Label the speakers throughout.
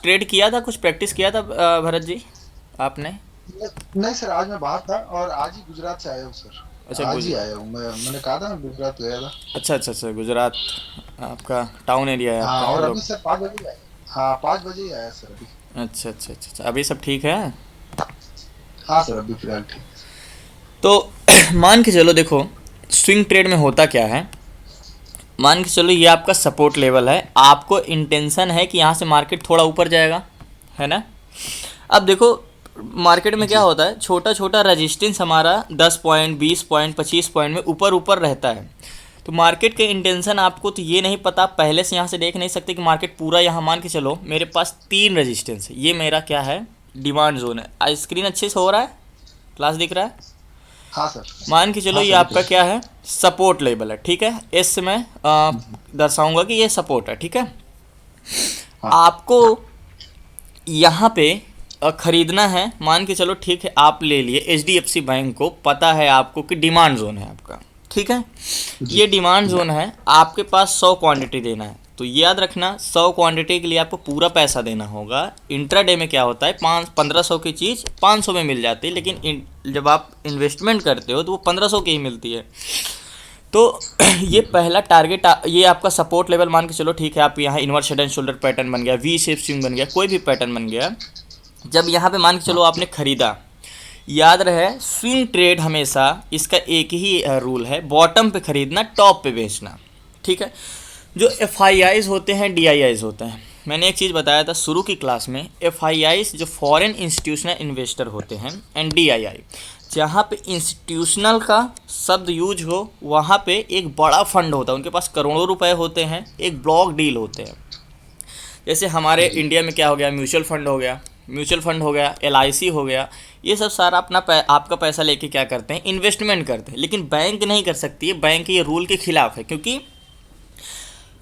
Speaker 1: Trade किया था, कुछ प्रैक्टिस किया था भरत जी आपने?
Speaker 2: नहीं सर, आज मैं बाहर था और आज ही गुजरात से आया हूँ सर।
Speaker 1: अच्छा
Speaker 2: आज ही आया हूँ मैंने कहा था ना, गुजरात गया था।
Speaker 1: अच्छा अच्छा अच्छा, गुजरात आपका टाउन एरिया है
Speaker 2: हाँ,
Speaker 1: आपका
Speaker 2: और अभी
Speaker 1: लोग।
Speaker 2: सर 5 बजे ही आया। हाँ, 5 बजे ही आया सर अभी।
Speaker 1: अच्छा अच्छा अच्छा अच्छा, अभी सब ठीक है?
Speaker 2: हाँ सर, अभी फिलहाल ठीक।
Speaker 1: तो मान के चलो, देखो स्विंग ट्रेड में होता क्या है। मान के चलो ये आपका सपोर्ट लेवल है, आपको इंटेंशन है कि यहाँ से मार्केट थोड़ा ऊपर जाएगा, है ना? अब देखो मार्केट में क्या
Speaker 2: जी।
Speaker 1: होता है, छोटा छोटा रेजिस्टेंस हमारा 10 पॉइंट, 20 पॉइंट, 25 पॉइंट में ऊपर ऊपर रहता है। तो मार्केट के इंटेंशन आपको तो ये नहीं पता, पहले से यहाँ से देख नहीं सकते कि मार्केट पूरा, यहाँ मान के चलो मेरे पास 3 रेजिस्टेंस है, ये मेरा क्या है, डिमांड जोन है। आज स्क्रीन अच्छे से हो रहा है, क्लास दिख रहा है?
Speaker 2: हाँ सर।
Speaker 1: मान के चलो
Speaker 2: हाँ
Speaker 1: ये
Speaker 2: सर, दिख
Speaker 1: आपका
Speaker 2: रहा
Speaker 1: क्या है, सपोर्ट लेवल है, ठीक है? इससे मैं
Speaker 2: है।
Speaker 1: दर्शाऊंगा कि ये सपोर्ट है, ठीक है?
Speaker 2: हाँ।
Speaker 1: आपको यहाँ पे खरीदना है, मान के चलो ठीक है, आप ले लिए H D F C bank को, पता है आपको कि डिमांड जोन है आपका, ठीक है?
Speaker 2: जी।
Speaker 1: ये डिमांड
Speaker 2: जी।
Speaker 1: जोन है, आपके पास 100 क्वांटिटी देना है। तो ये याद रखना, 100 क्वांटिटी के लिए आपको पूरा पैसा देना होगा। इंट्राडे में क्या होता है, 1500 की चीज़ 500 में मिल जाती है, लेकिन जब आप इन्वेस्टमेंट करते हो तो वो 1500 की ही मिलती है। तो ये
Speaker 2: बिल्कुल।
Speaker 1: पहला टारगेट, ये आपका सपोर्ट लेवल मान के चलो, ठीक है? आप यहाँ inverse head and shoulder pattern बन गया, वी शेप स्विंग बन गया, कोई भी पैटर्न बन गया। जब यहाँ पे मान के चलो
Speaker 2: हाँ।
Speaker 1: आपने खरीदा, याद रहे स्विंग ट्रेड हमेशा इसका एक ही रूल है, बॉटम पे खरीदना, टॉप पे बेचना, ठीक है? जो एफ आई आईज होते हैं, डी आई आईज होते हैं, मैंने एक चीज़ बताया था शुरू की क्लास में, एफ आई आईज जो फॉरेन इंस्टीट्यूशनल इन्वेस्टर होते हैं, एंड डी आई आई जहाँ पे इंस्टीट्यूशनल का शब्द यूज हो, वहाँ पे एक बड़ा फंड होता है, उनके पास करोड़ों रुपए होते हैं, एक ब्लॉक डील होते हैं। जैसे हमारे
Speaker 2: जी।
Speaker 1: इंडिया में क्या हो गया, म्यूचुअल फंड हो गया, म्यूचुअल फंड हो गया, एल आई सी हो गया, ये सब सारा अपना आपका पैसा लेके क्या करते हैं, इन्वेस्टमेंट करते हैं। लेकिन बैंक नहीं कर सकती है, बैंक ये रूल के खिलाफ है, क्योंकि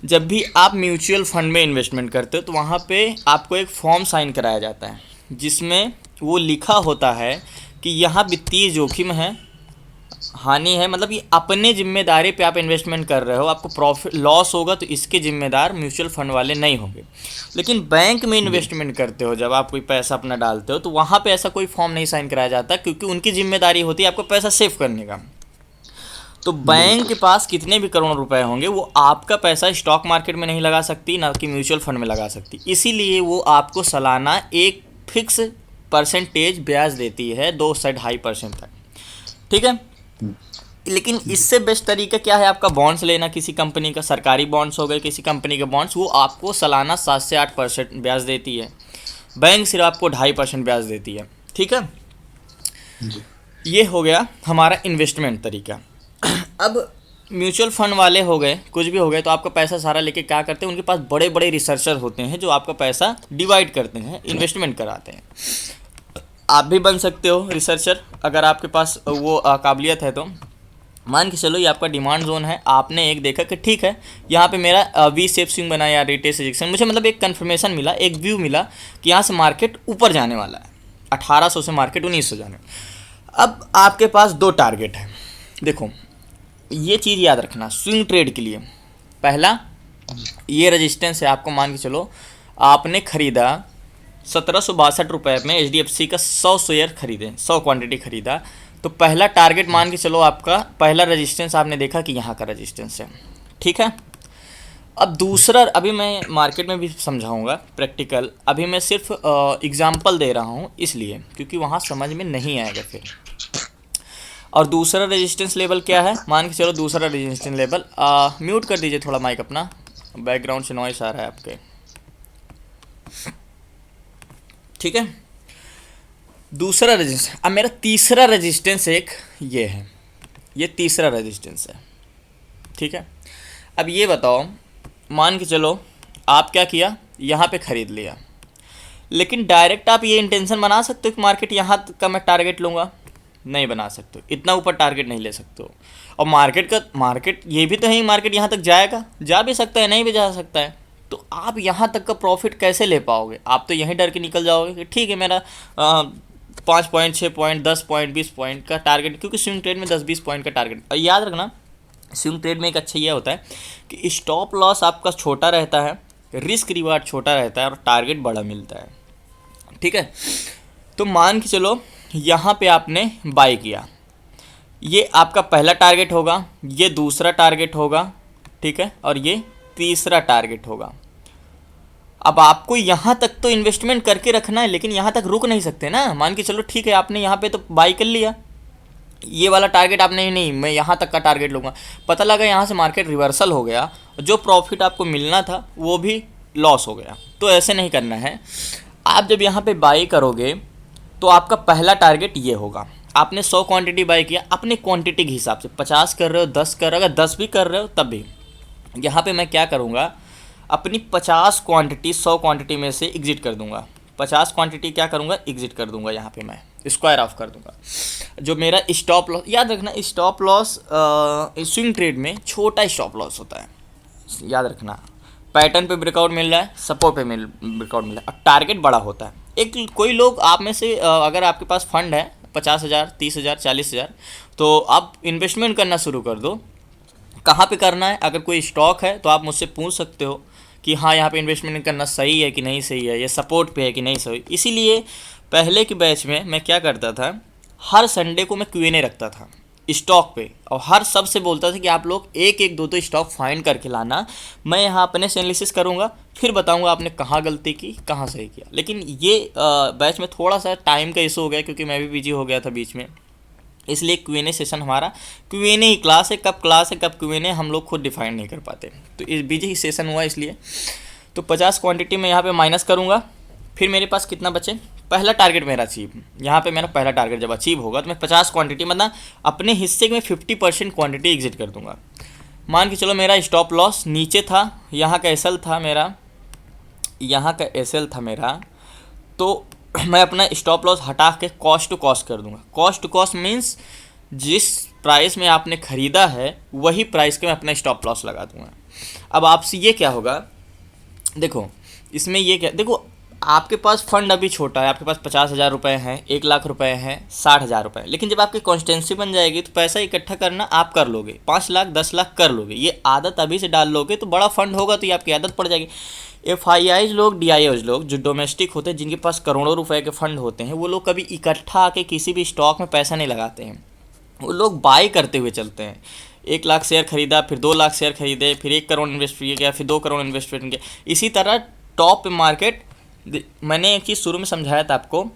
Speaker 1: जब भी आप म्यूचुअल फंड में इन्वेस्टमेंट करते हो तो वहाँ पे आपको एक फॉर्म साइन कराया जाता है, जिसमें वो लिखा होता है कि यहाँ वित्तीय जोखिम है, हानि है, मतलब ये अपने जिम्मेदारी पे आप इन्वेस्टमेंट कर रहे हो, आपको प्रॉफिट लॉस होगा तो इसके जिम्मेदार म्यूचुअल फंड वाले नहीं होंगे। लेकिन बैंक में
Speaker 2: बिल्कुल।
Speaker 1: इन्वेस्टमेंट करते हो, जब आप कोई पैसा अपना डालते हो, तो वहाँ पे ऐसा कोई फॉर्म नहीं साइन कराया जाता, क्योंकि उनकी जिम्मेदारी होती है आपको पैसा सेव करने का। तो बैंक
Speaker 2: बिल्कुल।
Speaker 1: के पास कितने भी करोड़ रुपए होंगे, वो आपका पैसा स्टॉक मार्केट में नहीं लगा सकती, ना कि म्यूचुअल फंड में लगा सकती, इसीलिए वो आपको सालाना एक फिक्स परसेंटेज ब्याज देती है, 2 से 2.5% तक, ठीक है? लेकिन
Speaker 2: जी।
Speaker 1: इससे बेस्ट तरीका क्या है, आपका बॉन्ड्स लेना, किसी कंपनी का सरकारी बॉन्ड्स हो गए, किसी कंपनी के बॉन्ड्स, वो आपको सालाना 7 से 8% ब्याज देती है। बैंक सिर्फ आपको 2.5% ब्याज देती है, ठीक है?
Speaker 2: जी।
Speaker 1: ये हो गया हमारा इन्वेस्टमेंट तरीका। अब म्यूचुअल फंड वाले हो गए, कुछ भी हो गए, तो आपका पैसा सारा लेके क्या करते हैं, उनके पास बड़े बड़े रिसर्चर होते हैं जो आपका पैसा डिवाइड करते हैं, इन्वेस्टमेंट कराते हैं। आप भी बन सकते हो रिसर्चर, अगर आपके पास वो काबिलियत है तो। मान के चलो ये आपका डिमांड जोन है, आपने एक देखा कि ठीक है, यहाँ पे मेरा वी शेप स्विंग बना या रिटेस रिजेक्शन, मुझे मतलब एक कन्फर्मेशन मिला, एक व्यू मिला कि यहाँ से मार्केट ऊपर जाने वाला है, 1800 से मार्केट 1900 जाने। अब आपके पास 2 टारगेट है, देखो ये चीज़ याद रखना स्विंग ट्रेड के लिए। पहला, ये रजिस्टेंस है, आपको मान के चलो आपने ख़रीदा 1762 रुपये में एच डी एफ सी का 100 शेयर खरीदे, 100 क्वांटिटी खरीदा, तो पहला टारगेट मान के चलो आपका, पहला रजिस्टेंस आपने देखा कि यहाँ का रजिस्टेंस है, ठीक है? अब दूसरा, अभी मैं मार्केट में भी समझाऊंगा प्रैक्टिकल, अभी मैं सिर्फ एग्जांपल दे रहा हूँ इसलिए, क्योंकि वहाँ समझ में नहीं आएगा फिर। और दूसरा रेजिस्टेंस लेवल क्या है, मान के चलो दूसरा रेजिस्टेंस लेवल, म्यूट कर दीजिए थोड़ा माइक अपना, बैकग्राउंड से नॉइस आ रहा है आपके, ठीक है? दूसरा रेजिस्टेंस, अब मेरा तीसरा रेजिस्टेंस एक ये है, ये तीसरा रेजिस्टेंस है, ठीक है? अब ये बताओ, मान के चलो आप क्या किया, यहाँ पे ख़रीद लिया, लेकिन डायरेक्ट आप ये इंटेंशन बना सकते हो कि मार्केट यहाँ तक का मैं टारगेट लूँगा, नहीं बना सकते हो, इतना ऊपर टारगेट नहीं ले सकते हो। और मार्केट ये भी तो है, मार्केट यहाँ तक जाएगा, जा भी सकता है, नहीं भी जा सकता है, तो आप यहाँ तक का प्रॉफिट कैसे ले पाओगे? आप तो यहीं डर के निकल जाओगे कि ठीक है मेरा 5 पॉइंट, 6 पॉइंट, 10 पॉइंट, 20 पॉइंट का टारगेट, क्योंकि स्विंग ट्रेड में 10-20 पॉइंट का टारगेट। और याद रखना स्विंग ट्रेड में एक अच्छा ये होता है कि स्टॉप लॉस आपका छोटा रहता है, रिस्क रिवार्ड छोटा रहता है और टारगेट बड़ा मिलता है। ठीक है, तो मान के चलो यहाँ पे आपने बाय किया, ये आपका पहला टारगेट होगा, ये दूसरा टारगेट होगा, ठीक है, और ये तीसरा टारगेट होगा। अब आपको यहाँ तक तो इन्वेस्टमेंट करके रखना है, लेकिन यहाँ तक रुक नहीं सकते ना। मान के चलो ठीक है, आपने यहाँ पे तो बाई कर लिया, ये वाला टारगेट आपने नहीं, मैं यहाँ तक का टारगेट लूँगा, पता लगा यहाँ से मार्केट रिवर्सल हो गया, जो प्रॉफिट आपको मिलना था वो भी लॉस हो गया। तो ऐसे नहीं करना है। आप जब यहाँ पे बाई करोगे तो आपका पहला टारगेट ये होगा। आपने 100 क्वांटिटी बाई किया, अपने क्वांटिटी के हिसाब से 50 कर रहे हो, 10 कर रहे हो, अगर 10 भी कर रहे हो तब भी यहाँ पे मैं क्या करूँगा, अपनी 50 क्वांटिटी 100 क्वांटिटी में से एग्जिट कर दूंगा। 50 क्वांटिटी क्या करूँगा, एग्जिट कर दूंगा। यहाँ पे मैं स्क्वायर ऑफ कर दूंगा। जो मेरा स्टॉप लॉस, याद रखना स्टॉप लॉस स्विंग ट्रेड में छोटा स्टॉप लॉस होता है, याद रखना। पैटर्न पे ब्रेकआउट मिल रहा है, सपोर्ट पे ब्रेकआउट मिल रहा है, और टारगेट बड़ा होता है। एक कोई लोग आप में से अगर आपके पास फंड है 50,000, 30,000, 40,000, तो आप इन्वेस्टमेंट करना शुरू कर दो। कहाँ पे करना है, अगर कोई स्टॉक है तो आप मुझसे पूछ सकते हो कि हाँ यहाँ पे इन्वेस्टमेंट करना सही है कि नहीं सही है, ये सपोर्ट पे है कि नहीं सही। इसीलिए पहले के बैच में मैं क्या करता था, हर संडे को मैं Q&A रखता था स्टॉक पे, और हर सबसे बोलता था कि आप लोग एक एक दो दो स्टॉक फाइंड करके लाना, मैं यहाँ अपने से एनालिसिस करूँगा, फिर बताऊँगा आपने कहाँ गलती की, कहाँ सही किया। लेकिन ये बैच में थोड़ा सा टाइम का इशू हो गया, क्योंकि मैं भी बिजी हो गया था बीच में, इसलिए Q&A सेशन हमारा Q&A ही क्लास है, कब क्लास है कब Q&A हम लोग खुद डिफाइन नहीं कर पाते, तो इस बिजी ही सेशन हुआ इसलिए। तो 50 क्वांटिटी में यहाँ पे माइनस करूँगा, फिर मेरे पास कितना बचे, पहला टारगेट मेरा अचीव, यहाँ पे मेरा पहला टारगेट जब अचीव होगा तो मैं 50 क्वांटिटी मतलब अपने हिस्से में 50% क्वांटिटी एग्जिट कर दूंगा। मान के चलो मेरा स्टॉप लॉस नीचे था, यहाँ का एसएल था मेरा, यहाँ का एसएल था मेरा, तो मैं अपना स्टॉप लॉस हटा के कॉस्ट टू कॉस्ट कर दूंगा। कॉस्ट टू कॉस्ट मीन्स जिस प्राइस में आपने ख़रीदा है वही प्राइस के मैं अपना स्टॉप लॉस लगा दूंगा। अब आपसे ये क्या होगा, देखो इसमें ये क्या, देखो आपके पास फंड अभी छोटा है, आपके पास 50,000 रुपये हैं, 1 लाख रुपये हैं, 60,000 रुपये, लेकिन जब आपकी कॉन्स्टेंसी बन जाएगी तो पैसा इकट्ठा करना आप कर लोगे, 5 लाख 10 लाख कर लोगे। ये आदत अभी से डाल लोगे तो बड़ा फंड होगा तो ये आपकी आदत पड़ जाएगी। FIIs लोग, DIOs लोग जो डोमेस्टिक होते हैं, जिनके पास करोड़ों रुपए के फंड होते हैं, वो लोग कभी इकट्ठा आके किसी भी स्टॉक में पैसा नहीं लगाते हैं, वो लोग बाय करते हुए चलते हैं। 1 लाख शेयर खरीदा, फिर 2 लाख शेयर खरीदे, फिर 1 करोड़ इन्वेस्ट किया, फिर 2 करोड़ इन्वेस्टमेंट किया। इसी तरह टॉप पे मार्केट, मैंने एक चीज़ शुरू में समझाया था आपको,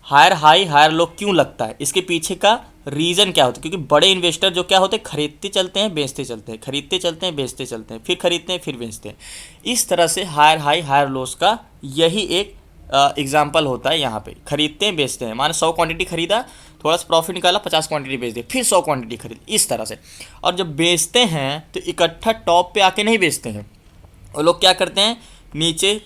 Speaker 1: हायर हाई हायर लो क्यों लगता है, इसके पीछे का रीज़न क्या होता है, क्योंकि बड़े इन्वेस्टर जो क्या होते हैं, खरीदते चलते हैं बेचते चलते हैं, खरीदते चलते हैं बेचते चलते हैं, फिर खरीदते हैं फिर बेचते हैं। इस तरह से हायर हाई हायर लोस का यही एक एग्जाम्पल होता है। यहाँ पे खरीदते हैं बेचते हैं, माने 100 क्वांटिटी खरीदा, थोड़ा सा प्रॉफिट निकाला, 50 क्वांटिटी बेच दी, फिर 100 क्वांटिटी खरीद, इस तरह से। और जब बेचते हैं तो इकट्ठा टॉप पे आके नहीं बेचते हैं, वो लोग क्या करते हैं, नीचे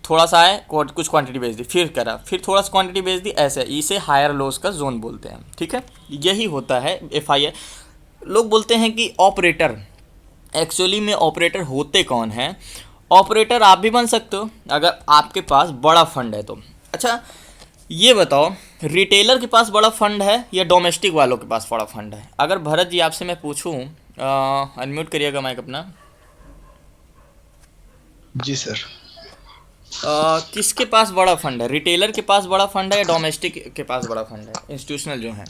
Speaker 1: थोड़ा सा आए, कुछ क्वांटिटी बेच दी, फिर करा, फिर थोड़ा सा क्वांटिटी बेच दी, ऐसे। इसे हायर लॉस का जोन बोलते हैं। ठीक है, यही होता है FII। लोग बोलते हैं कि ऑपरेटर, एक्चुअली में ऑपरेटर होते कौन हैं? ऑपरेटर आप भी बन सकते हो अगर आपके पास बड़ा फंड है तो। अच्छा ये बताओ, रिटेलर के पास बड़ा फंड है या डोमेस्टिक वालों के पास बड़ा फंड है? अगर भरत जी आपसे मैं पूछूं, अनम्यूट करिएगा माइक अपना।
Speaker 2: जी सर।
Speaker 1: किसके पास बड़ा फंड है, रिटेलर के पास बड़ा फंड है या डोमेस्टिक के पास बड़ा फंड है, इंस्टीट्यूशनल जो हैं?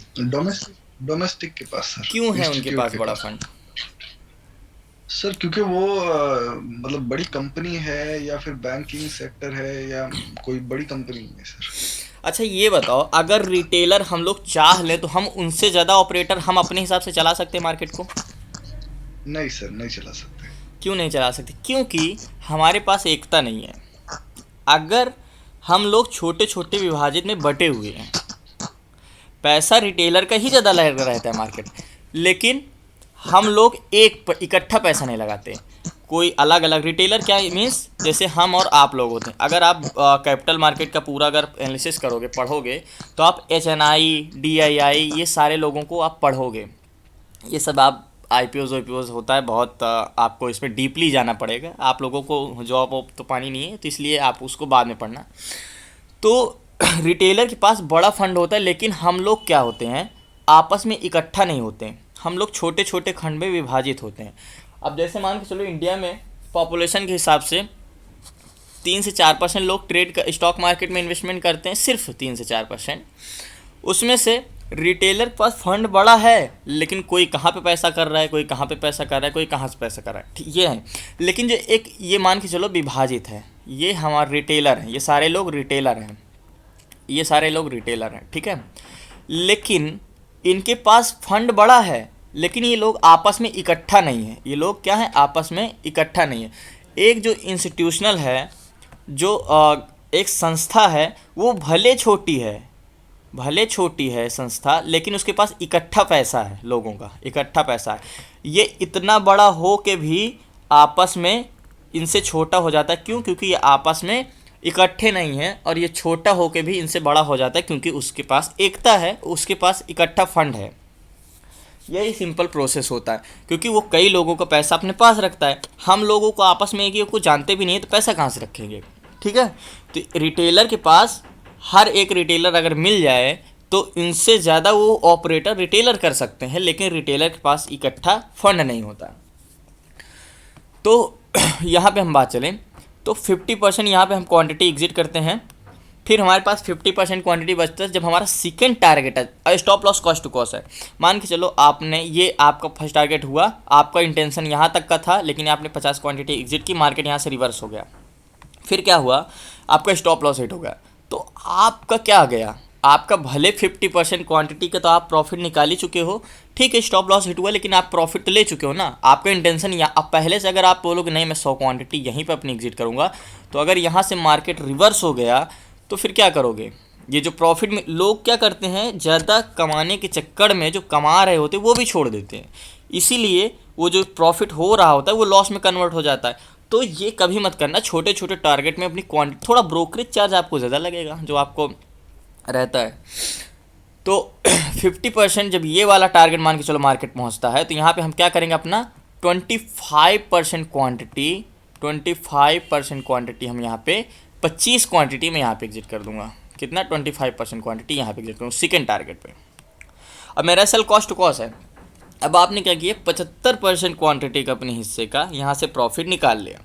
Speaker 2: डोमेस्टिक के पास सर।
Speaker 1: क्यों है उनके पास बड़ा फंड?
Speaker 2: सर क्योंकि वो मतलब बड़ी कंपनी है, या फिर बैंकिंग सेक्टर है, या कोई बड़ी कंपनी है सर।
Speaker 1: अच्छा ये बताओ, अगर रिटेलर हम लोग चाह लें तो हम उनसे ज़्यादा ऑपरेटर हम अपने हिसाब से चला सकते हैं मार्केट को?
Speaker 2: नहीं सर, नहीं चला सकते।
Speaker 1: क्यों नहीं चला सकते? क्योंकि हमारे पास एकता नहीं है। अगर हम लोग छोटे छोटे विभाजित में बटे हुए हैं, पैसा रिटेलर का ही ज़्यादा लग रहता है मार्केट में, लेकिन हम लोग एक इकट्ठा पैसा नहीं लगाते, कोई अलग अलग। रिटेलर क्या मीन्स, जैसे हम और आप लोग होते हैं। अगर आप कैपिटल मार्केट का पूरा अगर एनालिसिस करोगे, पढ़ोगे, तो आप HNI DII ये सारे लोगों को आप पढ़ोगे, ये सब आप IPOs होता है बहुत, आपको इसमें डीपली जाना पड़ेगा। आप लोगों को जॉब वॉब तो पानी नहीं है, तो इसलिए आप उसको बाद में पढ़ना। तो रिटेलर के पास बड़ा फंड होता है, लेकिन हम लोग क्या होते हैं, आपस में इकट्ठा नहीं होते हैं, हम लोग छोटे छोटे खंड में विभाजित होते हैं। अब जैसे मान के चलो, इंडिया में पॉपुलेशन के हिसाब से 3 से 4% लोग ट्रेड स्टॉक मार्केट में इन्वेस्टमेंट करते हैं, सिर्फ 3 से 4%। उसमें से रिटेलर के पास फंड बड़ा है, लेकिन कोई कहाँ पे पैसा कर रहा है, कोई कहाँ पे पैसा कर रहा है, कोई कहाँ से पैसा कर रहा है, ठीक ये है। लेकिन जो एक ये मान के चलो विभाजित है, ये हमारे रिटेलर हैं, ये सारे लोग रिटेलर हैं, ये सारे लोग रिटेलर हैं, ठीक है। लेकिन इनके पास फंड बड़ा है, लेकिन ये लोग आपस में इकट्ठा नहीं है। ये लोग क्या है, आपस में इकट्ठा नहीं है। एक जो इंस्टीट्यूशनल है, जो एक संस्था है, वो भले छोटी है संस्था, लेकिन उसके पास इकट्ठा पैसा है, लोगों का इकट्ठा पैसा है। ये इतना बड़ा हो के भी आपस में इनसे छोटा हो जाता है। क्यों? क्योंकि ये आपस में इकट्ठे नहीं हैं, और ये छोटा हो के भी इनसे बड़ा हो जाता है, क्योंकि उसके पास एकता है, उसके पास इकट्ठा फंड है। यही सिंपल प्रोसेस होता है, क्योंकि वो कई लोगों का पैसा अपने पास रखता है। हम लोगों को आपस में एक ही को जानते भी नहीं है, तो पैसा कहाँ से रखेंगे, ठीक है। तो रिटेलर के पास, हर एक रिटेलर अगर मिल जाए तो इनसे ज़्यादा वो ऑपरेटर रिटेलर कर सकते हैं, लेकिन रिटेलर के पास इकट्ठा फंड नहीं होता। तो यहाँ पे हम बात चलें तो 50% यहाँ पे हम क्वांटिटी एग्जिट करते हैं। फिर हमारे पास 50% क्वांटिटी बचता है जब हमारा सेकंड टारगेट है, stop loss cost to cost है। मान के चलो आपने, ये आपका फर्स्ट टारगेट हुआ, आपका इंटेंशन यहाँ तक का था, लेकिन आपने 50 क्वांटिटी एग्जिट की, मार्केट यहाँ से रिवर्स हो गया। फिर क्या हुआ, आपका स्टॉप लॉस हिट हो गया। तो आपका क्या गया, आपका भले 50% क्वांटिटी का तो आप प्रॉफिट निकाल ही चुके हो, ठीक है, स्टॉप लॉस हिट हुआ, लेकिन आप प्रॉफिट तो ले चुके हो ना। आपका इंटेंशन या अब पहले से अगर आप बोलोगे नहीं मैं 100 क्वांटिटी यहीं पे अपनी एग्जिट करूँगा, तो अगर यहाँ से मार्केट रिवर्स हो गया तो फिर क्या करोगे। ये जो प्रॉफिट में लोग क्या करते हैं, ज़्यादा कमाने के चक्कर में जो कमा रहे होते हैं वो भी छोड़ देते हैं, इसीलिए वो जो प्रॉफिट हो रहा होता है वो लॉस में कन्वर्ट हो जाता है। तो ये कभी मत करना, छोटे छोटे टारगेट में अपनी क्वांटिटी, थोड़ा ब्रोकरेज चार्ज आपको ज़्यादा लगेगा जो आपको रहता है। तो 50% जब ये वाला टारगेट मान के चलो मार्केट पहुंचता है, तो यहाँ पे हम क्या करेंगे, अपना 25% क्वांटिटी हम यहाँ पे 25 क्वांटिटी में यहाँ पे एग्जिट कर दूंगा। कितना, 25% क्वांटिटी यहाँ पे एग्जिट करूँगा सेकेंड टारगेट पे। अब मेरा सेल कॉस्ट टू कॉस्ट है। अब आपने क्या किया, 75% क्वांटिटी का अपने हिस्से का यहाँ से प्रॉफिट निकाल लिया।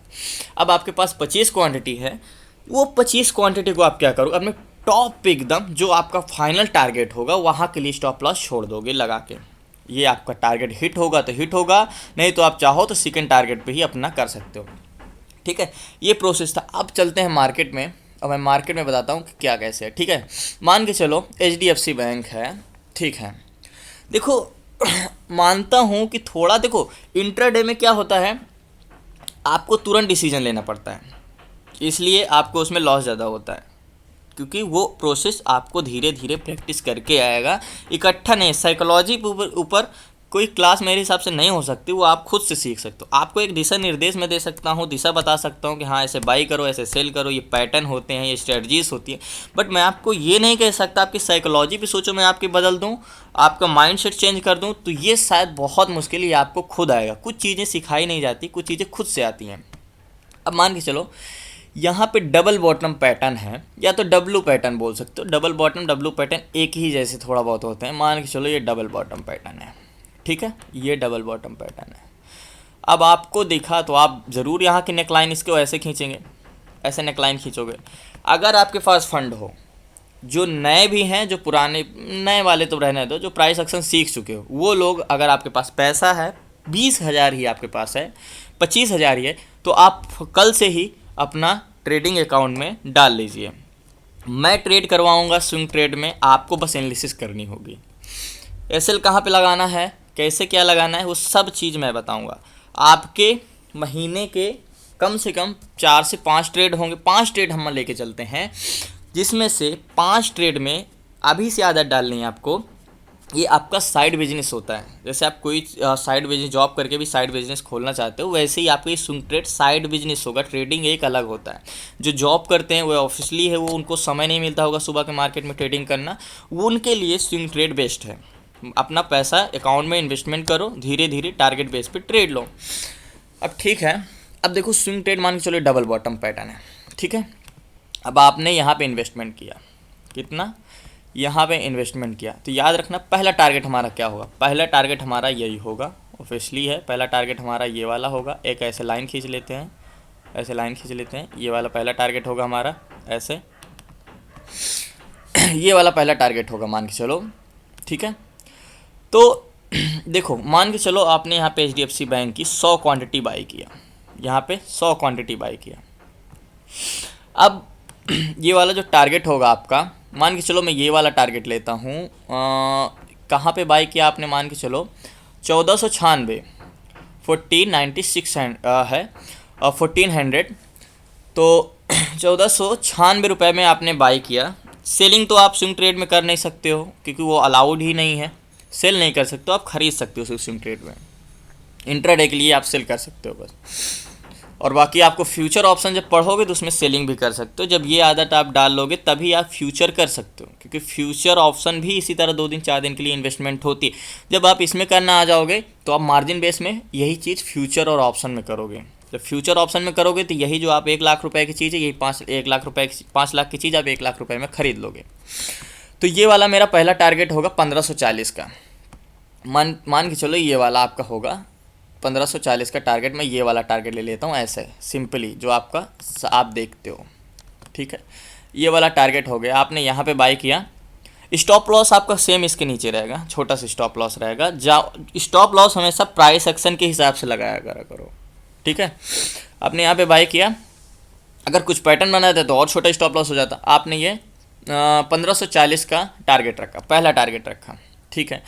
Speaker 1: अब आपके पास 25 क्वांटिटी है, वो 25 क्वांटिटी को आप क्या करोगे, अपने टॉप पे एकदम जो आपका फाइनल टारगेट होगा वहाँ के लिए स्टॉप लॉस छोड़ दोगे लगा के। ये आपका टारगेट हिट होगा तो हिट होगा, नहीं तो आप चाहो तो सेकंड टारगेट पे ही अपना कर सकते हो, ठीक है। ये प्रोसेस था। अब चलते हैं मार्केट में। अब मैं मार्केट में बताता हूँ कि क्या कैसे है, ठीक है। मान के चलो HDFC बैंक है, ठीक है। देखो मानता हूँ कि थोड़ा, देखो इंट्राडे में क्या होता है, आपको तुरंत डिसीजन लेना पड़ता है, इसलिए आपको उसमें लॉस ज़्यादा होता है, क्योंकि वो प्रोसेस आपको धीरे धीरे प्रैक्टिस करके आएगा, इकट्ठा नहीं। साइकोलॉजी के ऊपर कोई क्लास मेरे हिसाब से नहीं हो सकती, वो आप खुद से सीख सकते हो। आपको एक दिशा निर्देश मैं दे सकता हूँ, दिशा बता सकता हूँ कि हाँ ऐसे बाई करो, ऐसे सेल करो, ये पैटर्न होते हैं, ये स्ट्रेटजीज होती है, बट मैं आपको ये नहीं कह सकता आपकी साइकोलॉजी भी सोचो मैं आपकी बदल दूँ, आपका माइंड सेट चेंज कर दूँ, तो ये शायद बहुत मुश्किल, ये आपको खुद आएगा। कुछ चीज़ें सिखाई नहीं जाती, कुछ चीज़ें खुद से आती हैं। अब मान के चलो यहाँ पे डबल बॉटम पैटर्न है, या तो डब्लू पैटर्न बोल सकते हो। डबल बॉटम डब्लू पैटर्न एक ही जैसे थोड़ा बहुत होते हैं। मान के चलो ये डबल बॉटम पैटर्न है, ठीक है, ये डबल बॉटम पैटर्न है। अब आपको दिखा तो आप ज़रूर यहाँ की नेकलाइन इसको ऐसे खींचेंगे, ऐसे नेकलाइन खींचोगे। अगर आपके पास फंड हो, जो नए भी हैं, जो पुराने, नए वाले तो रहने दो, जो प्राइस एक्शन सीख चुके हो वो लोग, अगर आपके पास पैसा है 20,000 ही आपके पास है, 25,000 ही है, तो आप कल से ही अपना ट्रेडिंग अकाउंट में डाल लीजिए। मैं ट्रेड करवाऊंगा स्विंग ट्रेड में, आपको बस एनालिसिस करनी होगी। एसएल कहाँ पे लगाना है, कैसे क्या लगाना है, वो सब चीज़ मैं बताऊंगा। आपके महीने के कम से कम 4 से 5 ट्रेड होंगे। 5 ट्रेड हम लेके चलते हैं, जिसमें से 5 ट्रेड में अभी से आदत डालनी है आपको। ये आपका साइड बिजनेस होता है। जैसे आप कोई साइड बिजनेस जॉब करके भी साइड बिजनेस खोलना चाहते हो, वैसे ही आपका ये स्विंग ट्रेड साइड बिजनेस होगा। ट्रेडिंग एक अलग होता है। जो जॉब करते हैं वो ऑफिशियली है, वो उनको समय नहीं मिलता होगा सुबह के मार्केट में ट्रेडिंग करना, वो उनके लिए स्विंग ट्रेड बेस्ट है। अपना पैसा अकाउंट में इन्वेस्टमेंट करो, धीरे धीरे टारगेट बेस पे ट्रेड लो। अब ठीक है, अब देखो स्विंग ट्रेड मान के चलो डबल बॉटम पैटर्न है, ठीक है। अब आपने यहाँ पे इन्वेस्टमेंट किया, कितना, यहाँ पे इन्वेस्टमेंट किया, तो याद रखना पहला टारगेट हमारा क्या होगा। पहला टारगेट हमारा यही होगा, ऑब्वियसली है। पहला टारगेट हमारा ये वाला होगा। एक ऐसे लाइन खींच लेते हैं, ऐसे लाइन खींच लेते हैं। ये वाला पहला टारगेट होगा हमारा, ऐसे ये वाला पहला टारगेट होगा मान के चलो, ठीक है। तो देखो मान के चलो आपने यहाँ पे HDFC बैंक की 100 क्वांटिटी बाई किया, यहाँ पे 100 क्वांटिटी बाई किया। अब ये वाला जो टारगेट होगा आपका, मान के चलो मैं ये वाला टारगेट लेता हूँ, कहाँ पे बाई किया आपने, मान के चलो 1496, 1496 है, 1400, तो 1496 रुपये में आपने बाई किया। सेलिंग तो आप स्विंग ट्रेड में कर नहीं सकते हो क्योंकि वो अलाउड ही नहीं है, सेल नहीं कर सकते हो, आप खरीद सकते हो सिर्फ स्विंग ट्रेड में, इंट्राडे के लिए आप सेल कर सकते हो बस। और बाकी आपको फ्यूचर ऑप्शन जब पढ़ोगे तो उसमें सेलिंग भी कर सकते हो। जब ये आदत आप डाल लोगे तभी आप फ्यूचर कर सकते हो, क्योंकि फ्यूचर ऑप्शन भी इसी तरह 2 दिन 4 दिन के लिए इन्वेस्टमेंट होती है। जब आप इसमें करना आ जाओगे तो आप मार्जिन बेस में यही चीज़ फ्यूचर और ऑप्शन में करोगे। जब फ्यूचर ऑप्शन में करोगे तो यही जो आप 1 लाख रुपए की चीज़ है, यही 1 लाख रुपए की 5 लाख की चीज़ आप 1 लाख रुपए में खरीद लोगे। तो ये वाला मेरा पहला टारगेट होगा 1540 का। मान के चलो ये वाला आपका होगा 1540 का टारगेट। मैं ये वाला टारगेट ले लेता हूँ ऐसे सिंपली, जो आपका आप देखते हो, ठीक है। ये वाला टारगेट हो गया, आपने यहाँ पे बाई किया। स्टॉप लॉस आपका सेम इसके नीचे रहेगा, छोटा सा स्टॉप लॉस रहेगा। स्टॉप लॉस हमेशा प्राइस एक्शन के हिसाब से लगाया करो, ठीक है। आपने यहाँ पे बाई किया, अगर कुछ पैटर्न बनाते तो और छोटा स्टॉप लॉस हो जाता। आपने ये 1540 का टारगेट रखा, पहला टारगेट रखा, ठीक है।